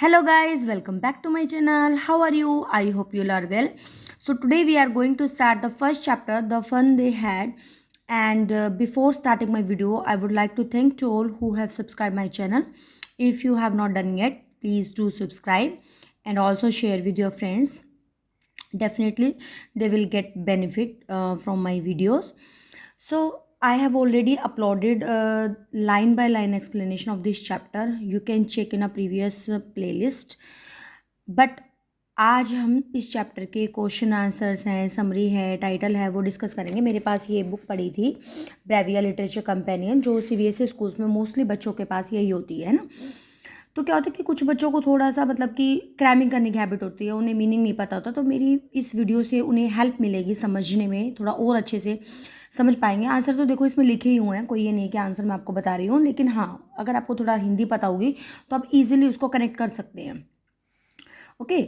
Hello guys, welcome back to my channel. How are you? I hope you all are well. So today we are going to start the first chapter, the fun they had. And before starting my video, I would like to thank to all who have subscribed my channel. If you have not done yet, please do subscribe and also share with your friends. Definitely they will get benefit from my videos. So I have already uploaded a line by line explanation of this chapter. You can check in a previous playlist. But आज हम इस chapter के question answers हैं, summary है, title है, वो discuss करेंगे. मेरे पास ये बुक पड़ी थी, ब्रेविया लिटरेचर कंपेनियन, जो सीबीएसई स्कूल्स में मोस्टली बच्चों के पास यही होती है ना. तो क्या होता है कि कुछ बच्चों को थोड़ा सा मतलब कि क्रैमिंग करने की हैबिट होती है, उन्हें मीनिंग नहीं पता होता. तो मेरी इस वीडियो से उन्हें हेल्प मिलेगी समझने में, थोड़ा और अच्छे से समझ पाएंगे. आंसर तो देखो इसमें लिखे ही हुए हैं, कोई ये नहीं कि आंसर मैं आपको बता रही हूँ, लेकिन हाँ अगर आपको थोड़ा हिंदी पता होगी तो आप इजीली उसको कनेक्ट कर सकते हैं. ओके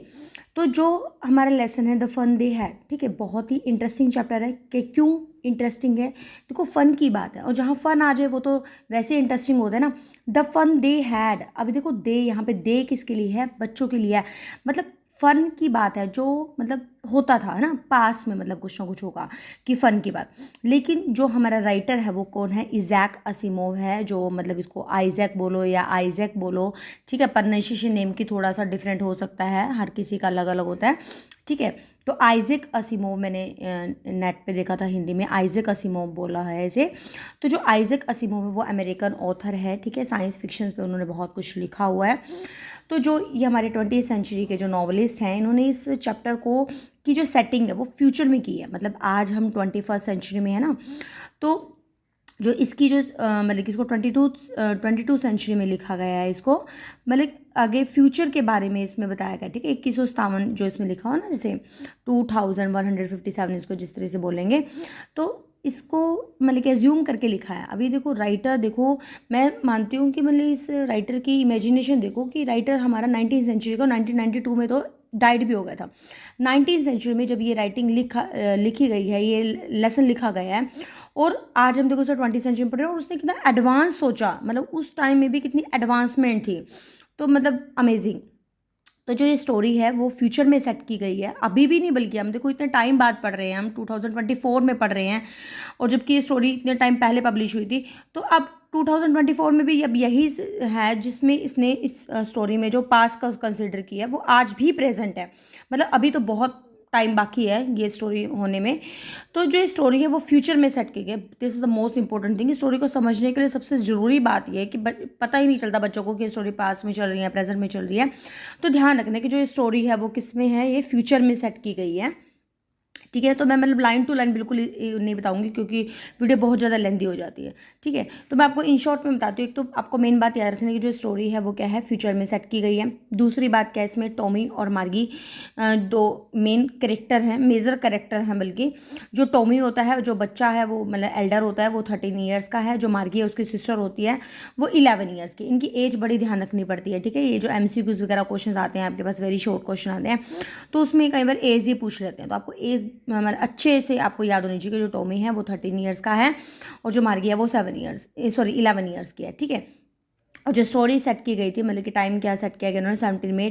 तो जो हमारा लेसन है द फन दे हैड, ठीक है, बहुत ही इंटरेस्टिंग चैप्टर है. कि क्यों इंटरेस्टिंग है? देखो फन की बात है, और जहाँ फन आ जाए वो तो वैसे इंटरेस्टिंग होता है ना. द फन दे हैड, अभी देखो दे, यहाँ पे दे किसके लिए है? बच्चों के लिए है. मतलब फन की बात है, जो मतलब होता था है ना पास में, मतलब कुछ ना कुछ होगा कि फन की बात. लेकिन जो हमारा राइटर है वो कौन है? इजैक असीमोव है, जो मतलब इसको आइजैक बोलो या आइजैक बोलो, ठीक है. प्रोनाउंसिएशन नेम की थोड़ा सा डिफरेंट हो सकता है, हर किसी का अलग अलग होता है, ठीक है. तो आइजैक असीमोव, मैंने नेट पे देखा था, हिंदी में आइजैक असीमोव बोला है इसे. तो जो आइजैक असीमोव है वो अमेरिकन ऑथर है, ठीक है. साइंस फिक्शन पे उन्होंने बहुत कुछ लिखा हुआ है. तो जो ये हमारे 20वीं सेंचुरी के जो नॉवलिस्ट हैं, इन्होंने इस चैप्टर को की जो सेटिंग है वो फ्यूचर में की है. मतलब आज हम 21st सेंचुरी में है ना, तो जो इसकी जो मतलब इसको 22 सेंचुरी में लिखा गया है इसको, मतलब आगे फ्यूचर के बारे में इसमें बताया गया, ठीक है. 2157 जो इसमें लिखा हो ना, जैसे 2157 इसको जिस तरह से बोलेंगे, तो इसको मतलब एज्यूम करके लिखा है. अभी देखो राइटर, देखो मैं मानती हूँ कि मतलब इस राइटर की इमेजिनेशन देखो कि राइटर हमारा 19वीं सेंचुरी को 1992 में तो डाइड भी हो गया था. 19वीं सेंचुरी में जब ये राइटिंग लिखी गई है, ये लेसन लिखा गया है, और आज हम देखो उसे 20वीं सेंचुरी में पढ़ रहे हैं, और उसने कितना एडवांस सोचा, मतलब उस टाइम में भी कितनी एडवांसमेंट थी. तो मतलब अमेजिंग. तो जो ये स्टोरी है वो फ्यूचर में सेट की गई है, अभी भी नहीं, बल्कि हम देखो इतने टाइम बाद पढ़ रहे हैं, हम 2024 में पढ़ रहे हैं, और जबकि ये स्टोरी इतने टाइम पहले पब्लिश हुई थी. तो अब 2024 में भी अब यही है जिसमें इसने इस स्टोरी में जो पास का कंसिडर किया है वो आज भी प्रेजेंट है. मतलब अभी तो बहुत टाइम बाकी है ये स्टोरी होने में. तो जो स्टोरी है वो फ्यूचर में सेट की गई. This is the most important thing. Story को समझने के लिए सबसे ज़रूरी बात यह है कि पता ही नहीं चलता बच्चों को कि स्टोरी पास्ट में चल रही है, प्रेजेंट में चल रही है. तो ध्यान रखना कि जो स्टोरी है वो किस में है, ये फ्यूचर में सेट की गई है, ठीक है. तो मैं मतलब लाइन टू लाइन बिल्कुल नहीं बताऊंगी क्योंकि वीडियो बहुत ज़्यादा लेंदी हो जाती है, ठीक है. तो मैं आपको इन शॉर्ट में बताती हूँ. एक तो आपको मेन बात याद रखने की, जो स्टोरी है वो क्या है, फ्यूचर में सेट की गई है. दूसरी बात क्या है, इसमें टॉमी और मार्गी दो मेन करेक्टर हैं, मेजर करेक्टर हैं. बल्कि जो टॉमी होता है, जो बच्चा है, वो मतलब एल्डर होता है, वो 13 ईयर्स का है. जो मार्गी है उसकी सिस्टर होती है, वो 11 ईयर्स की. इनकी एज बड़ी ध्यान रखनी पड़ती है, ठीक है. ये जो MCQs वगैरह क्वेश्चन आते हैं आपके पास, वेरी शॉर्ट क्वेश्चन आते हैं, तो उसमें कई बार एज ही पूछ लेते हैं. तो आपको एज मतलब अच्छे से आपको याद होनी चाहिए कि जो टॉमी है वो 13 ईयर्स का है, और जो मार्गी है वो 11 ईयर्स की है, ठीक है. और जो स्टोरी सेट की गई थी, मतलब कि टाइम क्या सेट किया गया उन्होंने, 17 मई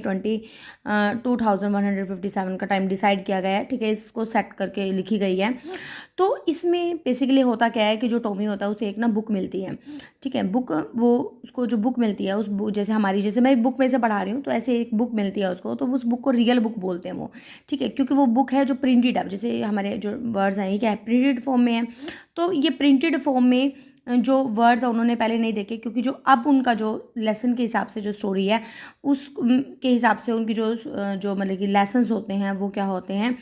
2157 का टाइम डिसाइड किया गया है, ठीक है. इसको सेट करके लिखी गई है. तो इसमें बेसिकली होता क्या है कि जो टॉमी होता है उसे एक ना बुक मिलती है, ठीक है. बुक, वो उसको जो बुक मिलती है, उस बुक जैसे हमारी, जैसे मैं बुक में से पढ़ा रही हूँ, तो ऐसे एक बुक मिलती है उसको, तो उस बुक को रियल बुक बोलते हैं वो, ठीक है. क्योंकि वो बुक है जो प्रिंटेड है, जैसे हमारे जो वर्ड्स हैं ये क्या है, प्रिंटेड फॉर्म में है. तो ये प्रिंटेड फॉर्म में जो वर्ड्स उन्होंने पहले नहीं देखे, क्योंकि जो अब उनका जो लेसन के हिसाब से जो स्टोरी है उस के हिसाब से उनकी जो जो मतलब कि लेसन्स होते हैं वो क्या होते हैं,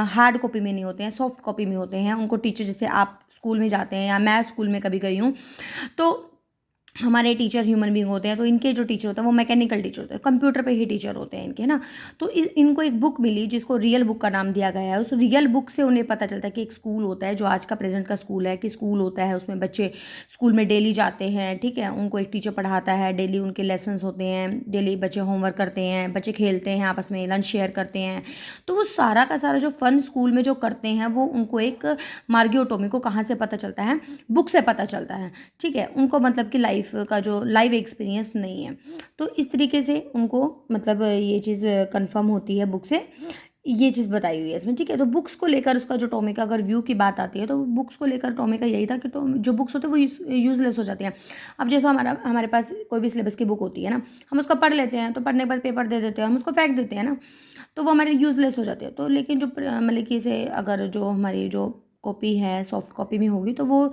हार्ड कॉपी में नहीं होते हैं, सॉफ्ट कॉपी में होते हैं. उनको टीचर, जैसे आप स्कूल में जाते हैं या मैं स्कूल में कभी गई हूँ, तो हमारे टीचर ह्यूमन बींग होते हैं, तो इनके जो टीचर होते हैं वो मैकेनिकल टीचर होते हैं, कंप्यूटर पे ही टीचर होते हैं इनके, है ना. तो इनको एक बुक मिली जिसको रियल बुक का नाम दिया गया है. उस रियल बुक से उन्हें पता चलता है कि एक स्कूल होता है, जो आज का प्रेजेंट का स्कूल है, कि स्कूल होता है, उसमें बच्चे स्कूल में डेली जाते हैं, ठीक है. उनको एक टीचर पढ़ाता है, डेली उनके लेसन्स होते हैं, डेली बच्चे होमवर्क करते हैं, बच्चे खेलते हैं आपस में, लंच शेयर करते हैं. तो वो सारा का सारा जो फन स्कूल में जो करते हैं वो उनको एक मार्गी और टॉमी को कहाँ से पता चलता है, बुक से पता चलता है, ठीक है. उनको मतलब कि लाइफ लाइफ का जो लाइव एक्सपीरियंस नहीं है। तो इस तरीके से उनको मतलब ये चीज़ कंफर्म होती है बुक से, ये चीज़ बताई हुई है इसमें, ठीक है। तो बुक्स को लेकर उसका जो टॉमी का अगर व्यू की बात आती है तो बुक्स को लेकर टॉमी का यही था कि जो बुक्स होते हैं वो यूज़लेस हो जाती हैं। अब जैसे हमारे पास कोई भी सिलेबस की बुक होती है ना, हम उसको पढ़ लेते हैं, तो पढ़ने के बाद पेपर दे देते हैं, हम उसको फेंक देते हैं ना, तो वो हमारे यूज़लेस हो जाते हैं। तो लेकिन जो मतलब कि इसे अगर जो हमारी जो कॉपी है सॉफ्ट कॉपी में होगी तो वो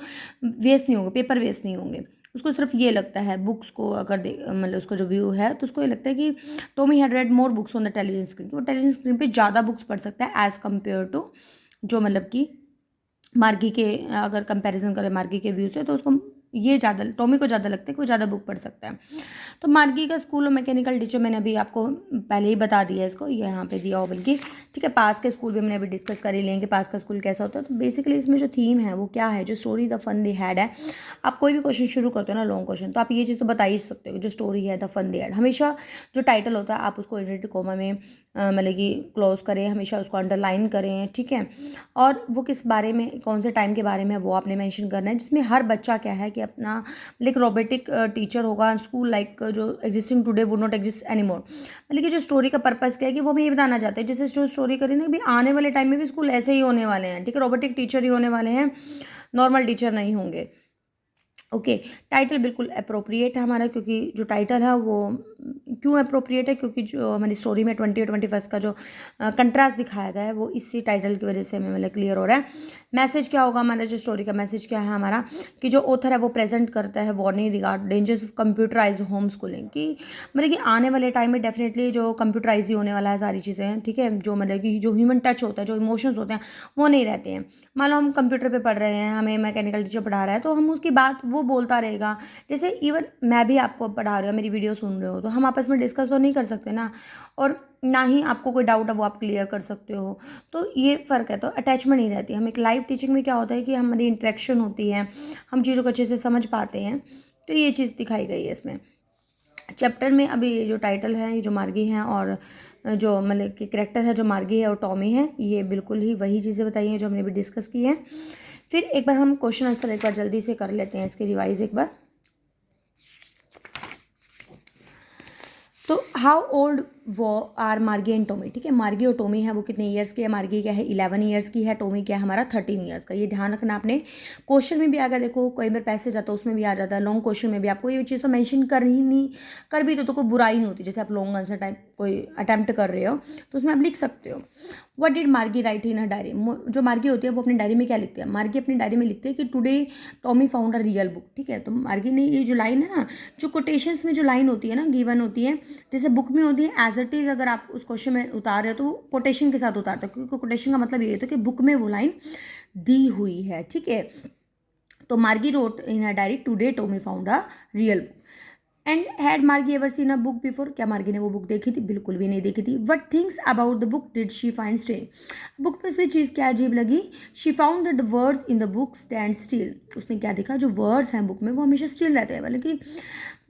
वेस्ट नहीं होंगे, पेपर वेस्ट नहीं होंगे। उसको सिर्फ ये लगता है बुक्स को अगर मतलब उसका जो व्यू है तो उसको ये लगता है कि Tommy had read more books on the television screen, वो टेलीविजन स्क्रीन पे ज़्यादा बुक्स पढ़ सकता है एज़ कम्पेयर टू जो मतलब कि मार्गी के, अगर कंपैरिजन करें मार्गी के व्यू से तो उसको ये ज़्यादा टॉमी को ज़्यादा लगता है कि वो ज़्यादा बुक पढ़ सकता है। तो मार्गी का स्कूल और मैकेनिकल टीचर मैंने अभी आपको पहले ही बता दिया है, इसको ये यहाँ पे दिया हो बल्कि, ठीक है। पास के स्कूल भी हमने अभी डिस्कस कर ही लिए कि पास का स्कूल कैसा होता है। तो बेसिकली इसमें जो थीम है वो क्या है, जो story the fun they had है। आप कोई भी क्वेश्चन शुरू करते हो ना लॉन्ग क्वेश्चन, तो आप ये चीज़ तो बता ही सकते हो, जो स्टोरी है द फन दे हैड, हमेशा जो टाइटल होता है आप उसको इन्वर्टेड कॉमा में मतलब कि क्लोज करें, हमेशा उसको अंडरलाइन करें, ठीक है। और वो किस बारे में, कौन से टाइम के बारे में वो आपने मेंशन करना है, जिसमें हर बच्चा क्या है कि अपना लाइक रोबोटिक टीचर होगा, स्कूल लाइक जो existing today would not exist anymore. मतलब कि जो स्टोरी का पर्पस क्या है कि वो हमें ये बताना चाहते हैं, जैसे जो स्टोरी करी ना भी आने वाले टाइम में भी स्कूल ऐसे ही होने वाले हैं, ठीक है। रोबोटिक टीचर ही होने वाले हैं, नॉर्मल टीचर नहीं होंगे। ओके, टाइटल बिल्कुल अप्रोप्रिएट है हमारा, क्योंकि जो टाइटल है वो क्यों अप्रोप्रिएट है, क्योंकि जो हमारी स्टोरी में 20 और 21 का जो कंट्रास्ट दिखाया गया है वो इसी टाइटल की वजह से हमें मतलब क्लियर हो रहा है। मैसेज क्या होगा हमारा, जो स्टोरी का मैसेज क्या है हमारा, कि जो ऑथर है वो प्रेजेंट करता है warning regard dangers of computerize home schooling, कि मतलब कि आने वाले टाइम में डेफिनेटली जो कंप्यूटराइज ही होने वाला है सारी चीज़ें, ठीक है। जो मतलब कि जो ह्यूमन टच होता है, जो इमोशंस होते हैं वो नहीं रहते हैं। मान लो हम कंप्यूटर पे पढ़ रहे हैं, हमें मैकेनिकल टीचर पढ़ा रहा है, तो हम उसकी बात वो बोलता रहेगा। जैसे इवन मैं भी आपको पढ़ा रही हूँ, मेरी वीडियो सुन रहे हो, तो हम आपस में डिस्कस तो नहीं कर सकते ना, और ना ही आपको कोई डाउट है वो आप क्लियर कर सकते हो। तो ये फ़र्क है, तो अटैचमेंट नहीं रहती। हम एक लाइव टीचिंग में क्या होता है कि हमारी इंटरेक्शन होती है, हम चीज़ों को अच्छे से समझ पाते हैं। तो ये चीज़ दिखाई गई है इसमें चैप्टर में। अभी ये जो टाइटल है, ये जो मार्गी हैं और जो मतलब कि करेक्टर है जो मार्गी है और टॉमी है, ये बिल्कुल ही वही चीज़ें बताई हैं जो हमने भी डिस्कस की हैं। फिर एक बार हम क्वेश्चन आंसर एक बार जल्दी से कर लेते हैं, इसके रिवाइज एक बार। तो हाउ ओल्ड वो आर मार्गी एंड टोमी, ठीक है। मार्गी और टोमी है वो कितने ईयर्स की है, मार्गी क्या है 11 ईयर्स की है, टोमी क्या है हमारा 13 ईयर्स का। ये ध्यान रखना आपने, क्वेश्चन में भी आएगा, देखो कई बार पैसेज आता है उसमें भी आ जाता है, लॉन्ग क्वेश्चन में भी आपको ये चीज़ तो मेंशन कर ही नहीं, कर भी तो कोई बुराई नहीं होती। जैसे आप लॉन्ग आंसर टाइप कोई अटैम्प्ट कर रहे हो तो उसमें आप लिख सकते हो व्हाट डिड मार्गी राइट इन अ डायरी। जो मार्गी होती है वो अपनी डायरी में क्या लिखती है, मार्गी अपनी डायरी में लिखते हैं कि today Tommy found a real book, ठीक है। तो मार्गी ने ये जो लाइन है ना, जो कोटेशंस में जो लाइन होती है ना गिवन होती है, जैसे बुक में होती है एज इट इज़, अगर आप उस क्वेश्चन में उतार रहे हो तो कोटेशन के साथ उतारते हो, क्योंकि कोटेशन का मतलब ये होता है कि बुक में वो लाइन दी हुई है, ठीक है। तो Margie wrote in a diary today Tommy found a real book and had Margie ever seen a book before. क्या मार्गी ने वो बुक देखी थी, बिल्कुल भी नहीं देखी थी। What things about the book did she find strange, book में से चीज़ क्या अजीब लगी। She found that the words in the book stand still, उसने क्या देखा जो वर्ड्स हैं बुक में वो हमेशा स्टिल रहते हैं, मतलब कि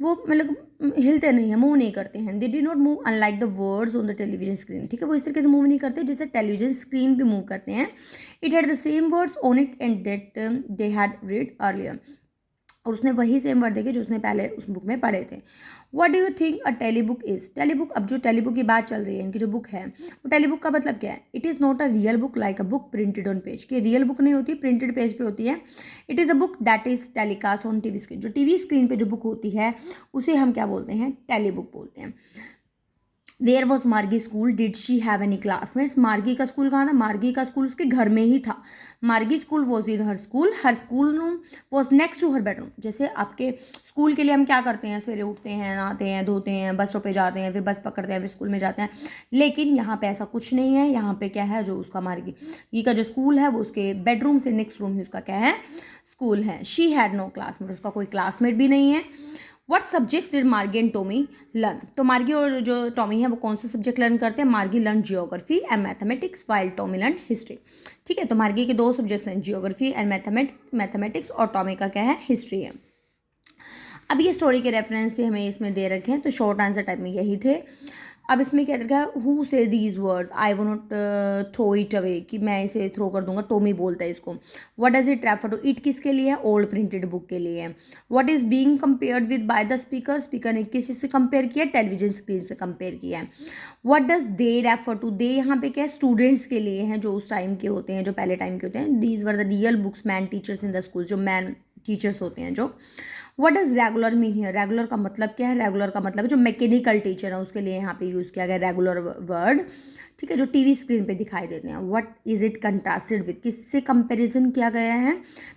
वो मतलब हिलते नहीं हैं, मूव नहीं करते हैं। They did not move unlike the words on the television screen, ठीक है। वो इस तरीके से मूव नहीं करते जैसे टेलीविजन स्क्रीन पे मूव करते हैं। It had the same words on it and that they had read earlier, और उसने वही सेम वर्ड देखे जो उसने पहले उस बुक में पढ़े थे। What do you think a tele book is, tele book, अब जो टेली बुक की बात चल रही है, इनकी जो बुक है वो टेली बुक का मतलब क्या है। It is not a real book like a book printed on page, कि रियल बुक नहीं होती, प्रिंटेड पेज पे होती है। It is a book that is telecast on TV screen, जो टीवी स्क्रीन पे जो बुक होती है उसे हम क्या बोलते हैं, टेली बुक बोलते हैं। वेयर वॉज मार्गी school, did she have any classmates, मार्गी का स्कूल कहाँ था, मार्गी का स्कूल उसके घर में ही था। Margie school was in her school room was next to her bedroom. जैसे आपके स्कूल के लिए हम क्या करते हैं, सवेरे उठते हैं, नहाते हैं, धोते हैं, बस स्टॉप पे जाते हैं, फिर बस पकड़ते हैं, फिर स्कूल में जाते हैं। लेकिन यहाँ पे ऐसा कुछ नहीं है, यहाँ पे क्या है, जो उसका मार्गी ये का जो स्कूल है वो उसके बेडरूम से नेक्स्ट रूम ही उसका क्या है, स्कूल है। शी हैड नो क्लासमेट, उसका कोई क्लासमेट भी नहीं है। व्हाट सब्जेक्ट्स डिड मार्गी एंड टॉमी लर्न, तो मार्गी और जो टॉमी है वो कौन से सब्जेक्ट लर्न करते हैं, मार्गी learn geography and mathematics while Tommy learn history, ठीक है। तो मार्गी के दो सब्जेक्ट्स हैं, जियोग्राफी एंड मैथमेटिक्स, और टॉमी का क्या है, हिस्ट्री है। अब ये स्टोरी के रेफरेंस से हमें इसमें दे रखे हैं, तो शॉर्ट आंसर टाइप में यही थे। अब इसमें क्या देखा, हु से दीज वर्ड्स, आई वो नॉट थ्रो इट अवे, कि मैं इसे थ्रो कर दूंगा, टॉमी बोलता है इसको। What does it refer to, it किसके लिए है, ओल्ड प्रिंटेड बुक के लिए है। What is being compared with by the speaker, speaker ने किस चीज से कंपेयर किया, टेलीविजन स्क्रीन से कंपेयर किया है। What does they refer to, they यहाँ पे क्या है, स्टूडेंट्स के लिए हैं जो उस टाइम के होते हैं, जो पहले टाइम के होते हैं। These were the real books man teachers in the school, जो मैन टीचर्स होते हैं जो। What does regular mean here, regular का मतलब क्या है, रेगुलर का मतलब है जो मैकेनिकल टीचर है उसके लिए यहाँ पे यूज़ किया गया रेगुलर वर्ड, ठीक है, जो टीवी स्क्रीन पे दिखाई देते हैं। What is it contrasted with, किससे कंपैरिजन किया गया है,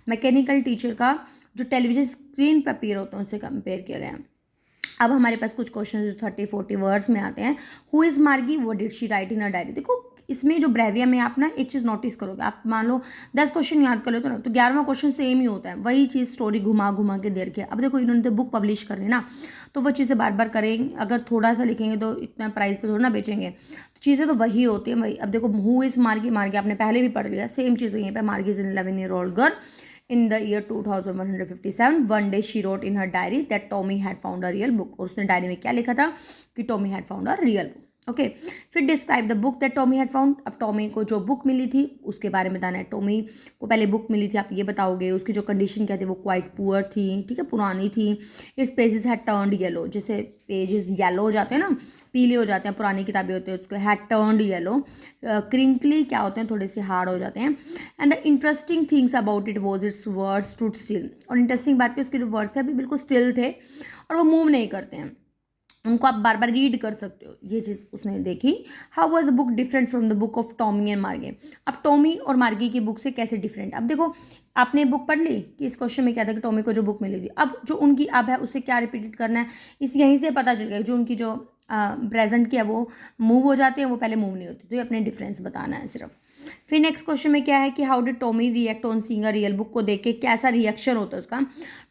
मैकेनिकल टीचर का जो टेलीविजन स्क्रीन पर अपीयर होते हैं उससे कंपेयर किया गया है। अब हमारे पास कुछ क्वेश्चन जो 30-40 वर्ड्स में आते हैं। हु इज मार्गी, what did she write in a diary. देखो इसमें जो ब्रेवियम है, आप ना एक चीज़ नोटिस करोगे, आप मान लो 10 क्वेश्चन याद कर लो तो ना, तो 11वां क्वेश्चन सेम ही होता है, वही चीज़ स्टोरी घुमा घुमा के दे रखी है। अब देखो इन्होंने तो बुक पब्लिश करनी ना, तो वो चीज़ें बार बार करेंगे, अगर थोड़ा सा लिखेंगे तो इतना प्राइस पे थोड़ा ना बेचेंगे, तो चीज़ें तो वही होती है वही। अब देखो हु इज मार्गी, मार्गी आपने पहले भी पढ़ लिया, सेम चीज़ यहीं पे, मार्गी is an 11-year-old girl in the year 2157 one day she wrote in her diary that Tommy had found a real book, और उसने डायरी में क्या लिखा था कि Tommy had found a real book. Okay, फिर describe the book that Tommy had found, अब Tommy को जो बुक मिली थी उसके बारे में बताना है। टॉमी को पहले बुक मिली थी, आप ये बताओगे, उसकी जो कंडीशन क्या थी, वो क्वाइट पुअर थी, ठीक है, पुरानी थी। It's pages had turned yellow, जैसे पेजेस येलो हो जाते हैं ना, पीले हो जाते हैं, पुरानी किताबें होती है, उसको हैड टर्न्ड येलो। क्रिंकली क्या होते हैं, थोड़े से हार्ड हो जाते हैं। And the interesting things about it was it's words stood still, और इंटरेस्टिंग बात की उसके जो वर्ड्स थे अभी बिल्कुल स्टिल थे और वो मूव नहीं करते हैं, उनको आप बार बार रीड कर सकते हो, ये चीज़ उसने देखी। How was the book different from the book of Tommy and मार्गी, अब टॉमी और मार्गी की बुक से कैसे डिफरेंट। अब देखो आपने बुक पढ़ ली कि इस क्वेश्चन में क्या था कि टॉमी को जो बुक मिली थी, अब जो उनकी अब है उससे क्या रिपीटेड करना है, इस यहीं से पता चल गया, जो उनकी जो प्रेजेंट की है वो मूव हो जाती है, वो पहले मूव नहीं होती, तो ये अपने डिफरेंस बताना है सिर्फ। फिर नेक्स्ट क्वेश्चन में क्या है कि how did Tommy react on seeing a real book, को देख के कैसा रिएक्शन होता है उसका।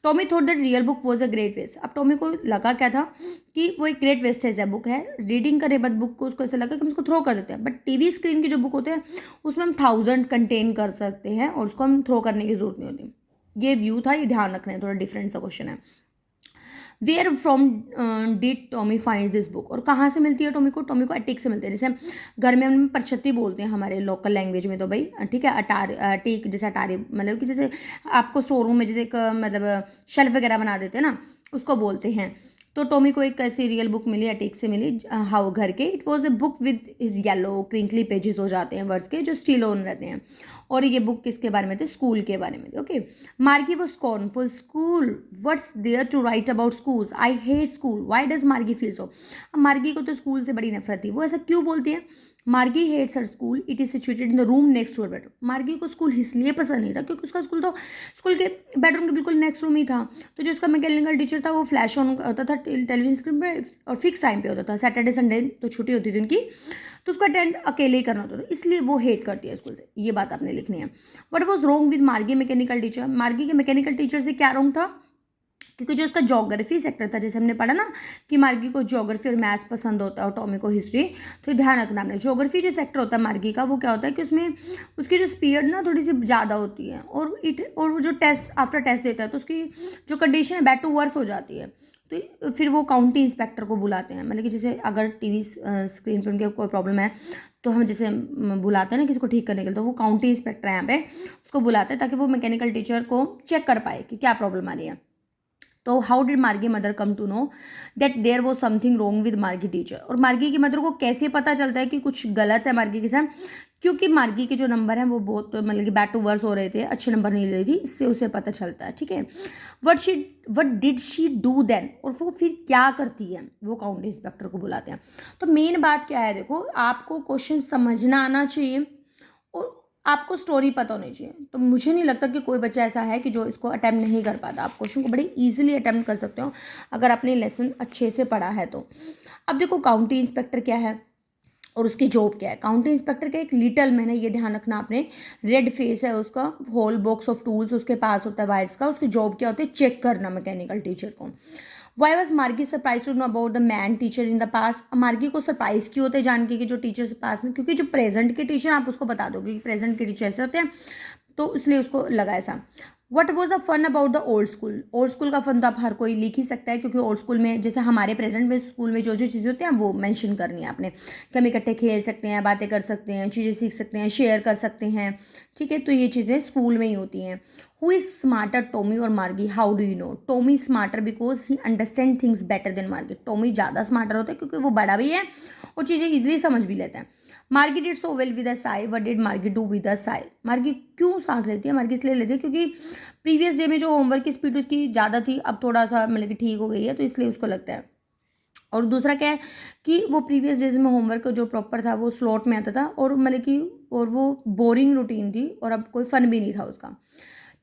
Tommy thought that real book was a great waste, अब टॉमी को लगा क्या था कि वो एक ग्रेट वेस्टेज है, बुक है, रीडिंग करे बाद बुक को उसको ऐसा लगा कि हम उसको थ्रो कर देते हैं, बट टीवी स्क्रीन की जो बुक होते हैं उसमें हम 1000 कंटेन कर सकते हैं और उसको हम थ्रो करने की जरूरत नहीं होती। ये व्यू था, ये ध्यान रखना है, थोड़ा डिफरेंट सा क्वेश्चन है। Where from did Tommy find this book, और कहाँ से मिलती है टॉमी को, टॉमी को अटेक से मिलती है, जैसे हम घर में हम परछत्ती बोलते हैं हमारे लोकल लैंग्वेज में, तो भाई ठीक है, अटेक जैसे अटारी, मतलब कि जैसे आपको स्टोर रूम में जैसे एक मतलब शेल्फ वगैरह बना देते हैं ना, उसको बोलते हैं। तो टॉमी को एक ऐसी रियल बुक मिली, अटेक से मिली, हाउ घर के। It was a book with is yellow crinkly pages हो जाते हैं वर्ड्स के, जो स्टील ऑन रहते हैं, और ये बुक किसके बारे में थे, स्कूल के बारे में थे। Okay, Margie was scornful, school what's there to write about schools, I hate school, why does Margie feel so. अब मार्गी को तो स्कूल से बड़ी नफरत थी, वो ऐसा क्यों बोलती है। Margie hates her school, it is situated in the room next to her bedroom, Margie को स्कूल इसलिए पसंद नहीं था क्योंकि उसका स्कूल तो स्कूल के बेडरूम के बिल्कुल नेक्स्ट रूम ही था, तो जो उसका मैकेनिकल टीचर था वो फ्लैश ऑन होता था टेलीविजन स्क्रीन पर और फिक्स टाइम पे होता था, सैटरडे संडे तो छुट्टी होती थी उनकी, तो उसको अटेंड अकेले ही करना होता था, इसलिए वो हेट करती है स्कूल से, ये बात आपने लिखनी है। वट वॉज रॉन्ग विद मार्गी मैकेनिकल टीचर, मार्गी के मैकेनिकल टीचर से क्या रॉन्ग था, क्योंकि जो उसका ज्योग्राफी सेक्टर था, जैसे हमने पढ़ा ना कि मार्गी को ज्योग्राफी और मैथ्स पसंद होता है और टॉमी को हिस्ट्री, तो ध्यान रखना हमने, ज्योग्राफी जो सेक्टर होता है मार्गी का, वो क्या होता है कि उसमें उसकी जो स्पीड ना थोड़ी सी ज़्यादा होती है, और वो जो टेस्ट आफ्टर टेस्ट देता है तो उसकी जो कंडीशन है बैड टू वर्स हो जाती है, तो फिर वो काउंटी इंस्पेक्टर को बुलाते हैं, मतलब कि जैसे अगर टीवी स्क्रीन पर उनके कोई प्रॉब्लम है तो हम जैसे बुलाते हैं ना किसी को ठीक करने के लिए, तो वो काउंटी इंस्पेक्टर है यहाँ पे, उसको बुलाते हैं ताकि वो मैकेनिकल टीचर को चेक कर पाए कि क्या प्रॉब्लम आ रही है। तो how did Margie mother come to know that there was something wrong with Margie teacher, और मार्गी की मदर को कैसे पता चलता है कि कुछ गलत है मार्गी के साथ, क्योंकि मार्गी के जो नंबर हैं वो बहुत मतलब कि बैड टू वर्स हो रहे थे, अच्छे नंबर नहीं ले रही थी, इससे उसे पता चलता है, ठीक है। What did she do then, और वो फिर क्या करती है, वो काउंटी इंस्पेक्टर को बुलाते हैं। तो मेन बात क्या है, देखो आपको क्वेश्चन समझना आना चाहिए और आपको स्टोरी पता होनी चाहिए, तो मुझे नहीं लगता कि कोई बच्चा ऐसा है कि जो इसको अटैम्प्ट नहीं कर पाता, आप क्वेश्चन को बड़े इजीली अटैम्प्ट कर सकते हो अगर आपने लेसन अच्छे से पढ़ा है तो। अब देखो काउंटी इंस्पेक्टर क्या है और उसकी जॉब क्या है। काउंटी इंस्पेक्टर का एक लिटल मैन है, ये ध्यान रखना आपने, रेड फेस है उसका, होल बॉक्स ऑफ टूल्स उसके पास होता है वायर्स का, उसकी जॉब क्या होती है, चेक करना मैकेनिकल टीचर को। Why was Margie surprise to know about the man teacher in the past, Margie को सरप्राइज क्यों होते हैं जान के कि जो टीचर से पास में, क्योंकि जो प्रेजेंट के टीचर आप उसको बता दोगे कि प्रेजेंट के टीचर ऐसे होते हैं, तो इसलिए उसको लगा ऐसा। What was the fun about the old school. Old school का फन तो आप हर कोई लिख ही सकता है, क्योंकि ओल्ड स्कूल में जैसे हमारे प्रेजेंट में स्कूल में जो जो चीज़ें होती हैं वो मेंशन करनी है आपने, कि हम इकट्ठे खेल सकते हैं, बातें कर सकते हैं, चीज़ें सीख सकते हैं, शेयर कर सकते हैं, ठीक है। तो ये चीज़ें स्कूल में ही होती हैं। हु इज़ स्मार्टर, टॉमी और मार्गी? How do you know? Tommy smarter because he understand things better than मार्गी। टॉमी ज़्यादा स्मार्टर होता है क्योंकि वो बड़ा भी है और चीज़ें ईजिली समझ भी लेता है। मार्गी did so well with a Sai. What did मार्गी डू विद अ साई? मार्गी क्यों सांस लेती है? मार्गी इसलिए लेती है क्योंकि प्रीवियस डे में जो होमवर्क की स्पीड उसकी ज़्यादा थी, अब थोड़ा सा मतलब कि ठीक हो गई है, तो इसलिए उसको लगता है। और दूसरा क्या है कि वो प्रीवियस डेज में होमवर्क जो प्रॉपर था वो स्लॉट में आता था, और मतलब कि और वो बोरिंग रूटीन थी और अब कोई फन भी नहीं था उसका।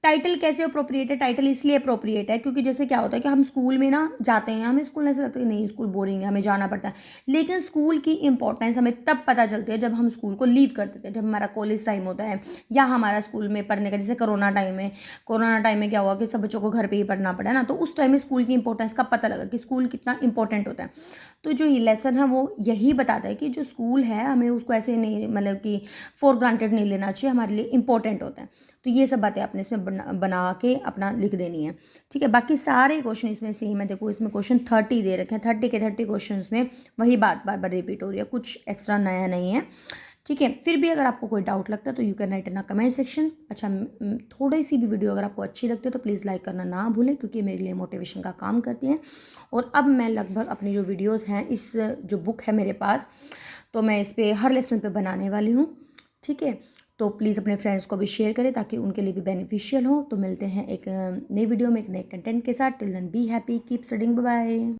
टाइटल कैसे अप्रोप्रिएट है? टाइटल इसलिए अप्रोप्रिएट है क्योंकि जैसे क्या होता है कि हम स्कूल में ना जाते हैं, हमें स्कूल ऐसा लगता है कि नहीं स्कूल बोरिंग है, हमें जाना पड़ता है, लेकिन स्कूल की इंपॉर्टेंस हमें तब पता चलती है जब हम स्कूल को लीव कर देते हैं, जब हमारा कॉलेज टाइम होता है या हमारा स्कूल में पढ़ने का, जैसे कोरोना टाइम है। कोरोना टाइम में क्या हुआ कि सब बच्चों को घर पर ही पढ़ना पड़ा ना, तो उस टाइम में स्कूल की इंपॉर्टेंस का पता लगा कि स्कूल कितना इंपॉर्टेंट होता है। तो जो ये लेसन है वो यही बताता है कि जो स्कूल है हमें उसको ऐसे नहीं मतलब कि फॉर ग्रांटेड नहीं लेना चाहिए, हमारे लिए इंपॉर्टेंट होता है। तो ये सब बातें आपने इसमें बना के अपना लिख देनी है, ठीक है। बाकी सारे क्वेश्चन इसमें सेम है। देखो इसमें क्वेश्चन 30 दे रखे हैं, 30 के 30 क्वेश्चन में वही बात बार बार रिपीट हो रही है, कुछ एक्स्ट्रा नया नहीं है, ठीक है। फिर भी अगर आपको कोई डाउट लगता है तो you can write in a comment section. अच्छा, थोड़ी सी भी वीडियो अगर आपको अच्छी लगती है तो प्लीज़ लाइक करना ना भूलें, क्योंकि मेरे लिए मोटिवेशन का काम करती हैं। और अब मैं लगभग अपनी जो वीडियोज़ हैं, इस जो बुक है मेरे पास, तो मैं इस पर हर लेसन पे बनाने वाली हूँ, ठीक है। तो प्लीज़ अपने फ्रेंड्स को भी शेयर करें ताकि उनके लिए भी बेनिफिशियल हो। तो मिलते हैं एक नई वीडियो में एक नए कंटेंट के साथ। Till then be happy, keep studying, bye bye.